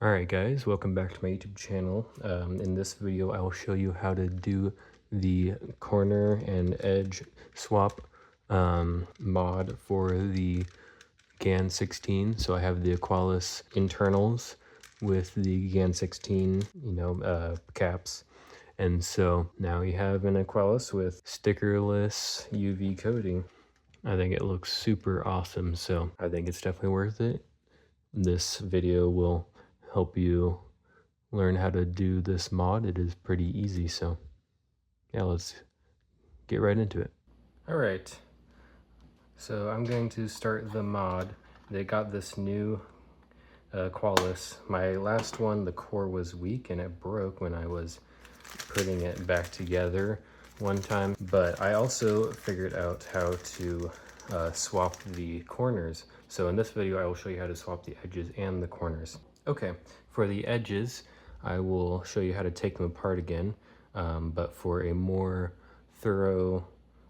Alright guys, welcome back to my YouTube channel. In this video I will show you how to do the corner and edge swap mod for the GAN 16. So I have the Aqualis internals with the GAN 16, caps. And so now you have an Aqualis with stickerless UV coating. I think it looks super awesome, so I think it's definitely worth it. This video will help you learn how to do this mod. It is pretty easy, so yeah, let's get right into it. All right, so I'm going to start the mod. They got this new Aqualis. My last one, the core was weak and it broke when I was putting it back together one time, but I also figured out how to swap the corners. So in this video I will show you how to swap the edges and the corners. Okay, for the edges I will show you how to take them apart again, but for a more thorough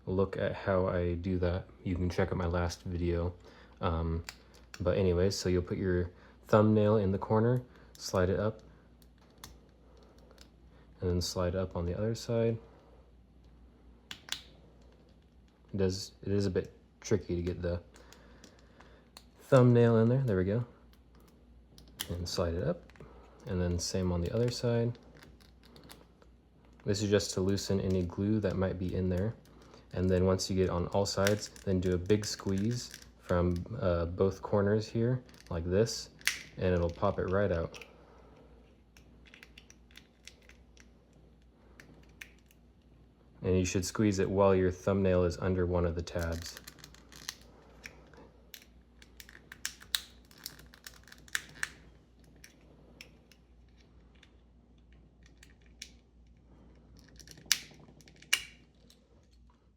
look at how I do that, you can check out my last video. But anyways, so you'll put your thumbnail in the corner, slide it up, and then slide up on the other side. It is a bit tricky to get the thumbnail in there. There we go. And slide it up, and then same on the other side. This is just to loosen any glue that might be in there. And then once you get on all sides, then do a big squeeze from both corners here, like this, and it'll pop it right out. And you should squeeze it while your thumbnail is under one of the tabs.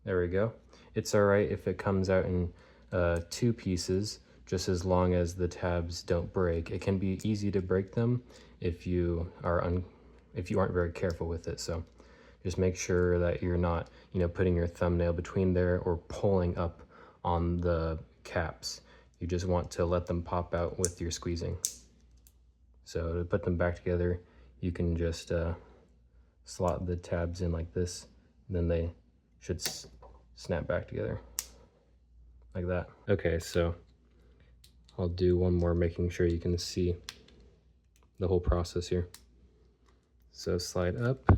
There we go. It's all right if it comes out in two pieces, just as long as the tabs don't break. It can be easy to break them if you aren't very careful with it. So just make sure that you're not, putting your thumbnail between there or pulling up on the caps. You just want to let them pop out with your squeezing. So to put them back together, you can just slot the tabs in like this, then they should snap back together like that. Okay, so I'll do one more, making sure you can see the whole process here. So slide up,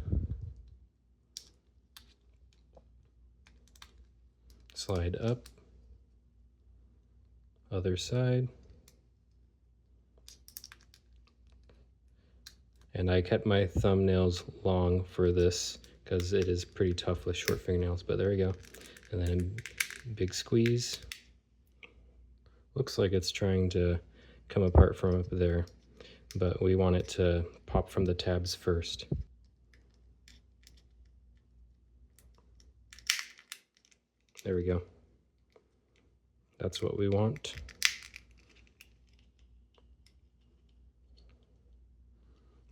slide up, other side. And I kept my thumbnails long for this because it is pretty tough with short fingernails, but there we go. And then a big squeeze. Looks like it's trying to come apart from up there, but we want it to pop from the tabs first. There we go. That's what we want.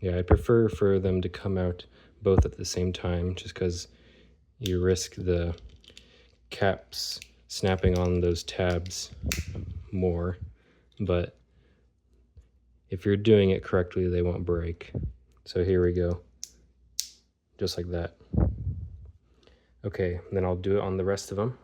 Yeah, I prefer for them to come out both at the same time, just because you risk the caps snapping on those tabs more, but if you're doing it correctly, they won't break. So here we go, just like that. Okay, then I'll do it on the rest of them.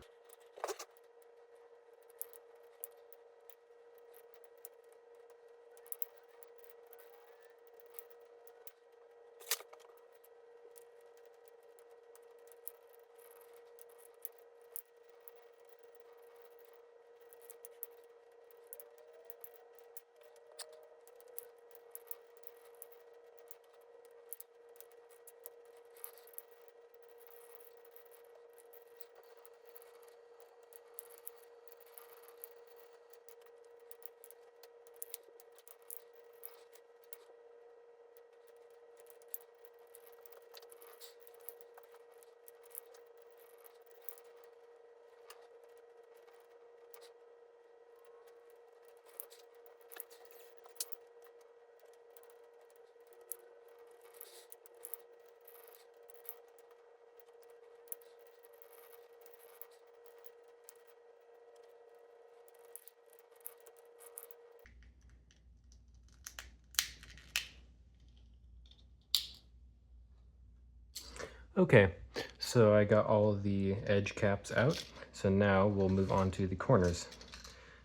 Okay, so I got all of the edge caps out. So now we'll move on to the corners.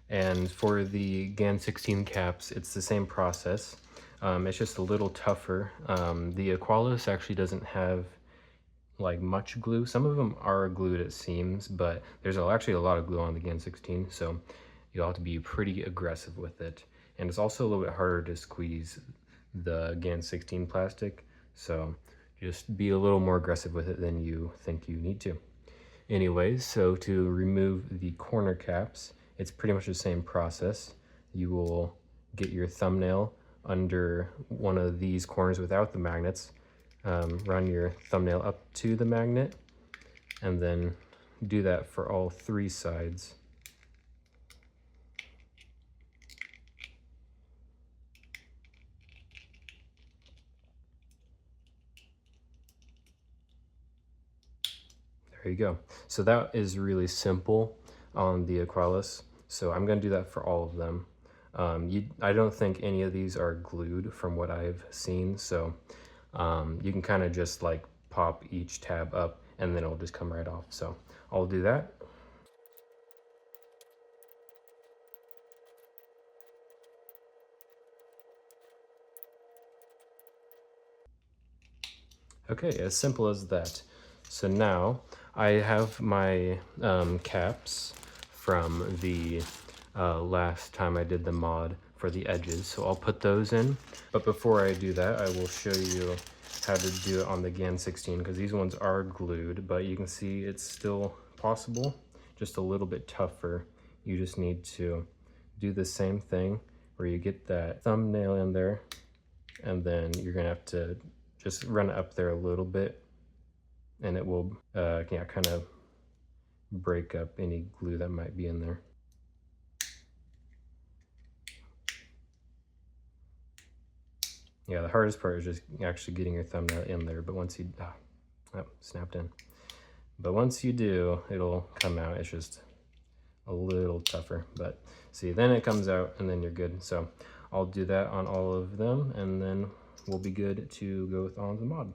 And for the GAN 16 caps, it's the same process. It's just a little tougher. The Aqualis actually doesn't have like much glue. Some of them are glued at seams, but there's actually a lot of glue on the GAN 16, so you'll have to be pretty aggressive with it. And it's also a little bit harder to squeeze the GAN 16 plastic, so just be a little more aggressive with it than you think you need to. Anyways, so to remove the corner caps, it's pretty much the same process. You will get your thumbnail under one of these corners without the magnets, run your thumbnail up to the magnet, and then do that for all 3 sides. There you go. So that is really simple on the Aqualis. So I'm going to do that for all of them. I don't think any of these are glued from what I've seen, so you can kind of just like pop each tab up and then it'll just come right off. So I'll do that. Okay, as simple as that. So now I have my caps from the last time I did the mod for the edges, so I'll put those in. But before I do that, I will show you how to do it on the GAN 16, because these ones are glued, but you can see it's still possible, just a little bit tougher. You just need to do the same thing where you get that thumbnail in there, and then you're gonna have to just run it up there a little bit, and it will kind of break up any glue that might be in there. Yeah, the hardest part is just actually getting your thumbnail in there, but once you, snapped in. But once you do, it'll come out. It's just a little tougher, but see, then it comes out and then you're good. So I'll do that on all of them, and then we'll be good to go with on the mod.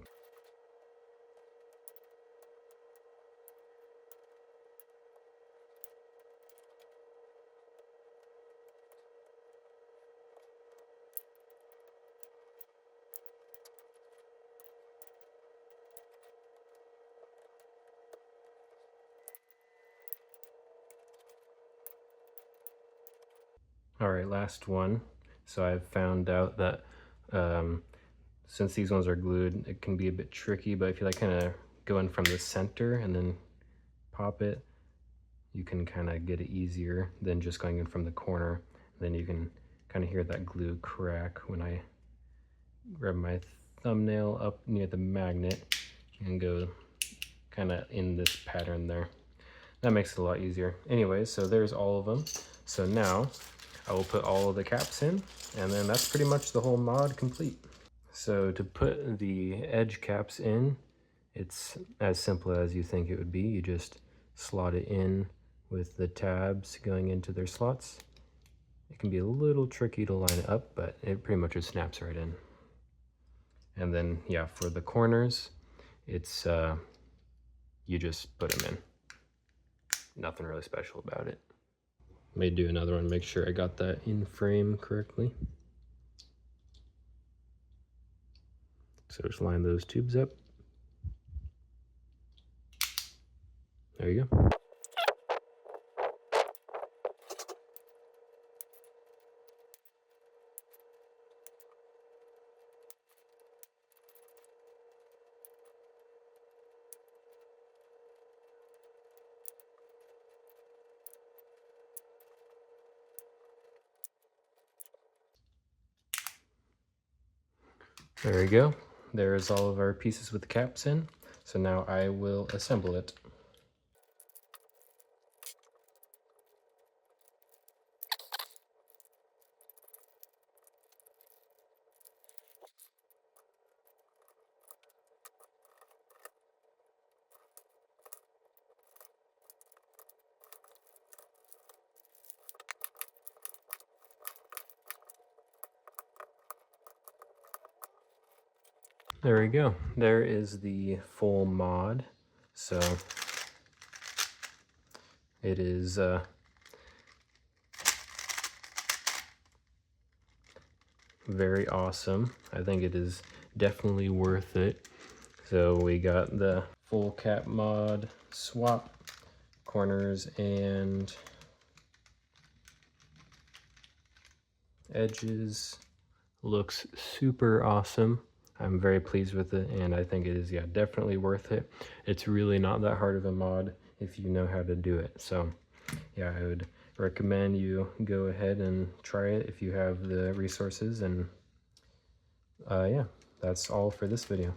All right, last one. So I've found out that since these ones are glued, it can be a bit tricky, but if you like kind of go in from the center and then pop it, you can kind of get it easier than just going in from the corner. Then you can kind of hear that glue crack when I grab my thumbnail up near the magnet and go kind of in this pattern there. That makes it a lot easier. Anyway, so there's all of them. So now I will put all of the caps in, and then that's pretty much the whole mod complete. So to put the edge caps in, it's as simple as you think it would be. You just slot it in with the tabs going into their slots. It can be a little tricky to line it up, but it pretty much just snaps right in. And then, yeah, for the corners, it's you just put them in. Nothing really special about it. May do another one, make sure I got that in frame correctly. So just line those tubes up. There you go. There we go. There's all of our pieces with the caps in. So now I will assemble it. there we go. There is the full mod. So it is very awesome. I think it is definitely worth it. So we got the full cap mod swap, corners and edges. Looks super awesome. I'm very pleased with it, and I think it is, yeah, definitely worth it. It's really not that hard of a mod if you know how to do it. So yeah, I would recommend you go ahead and try it if you have the resources. And yeah, that's all for this video.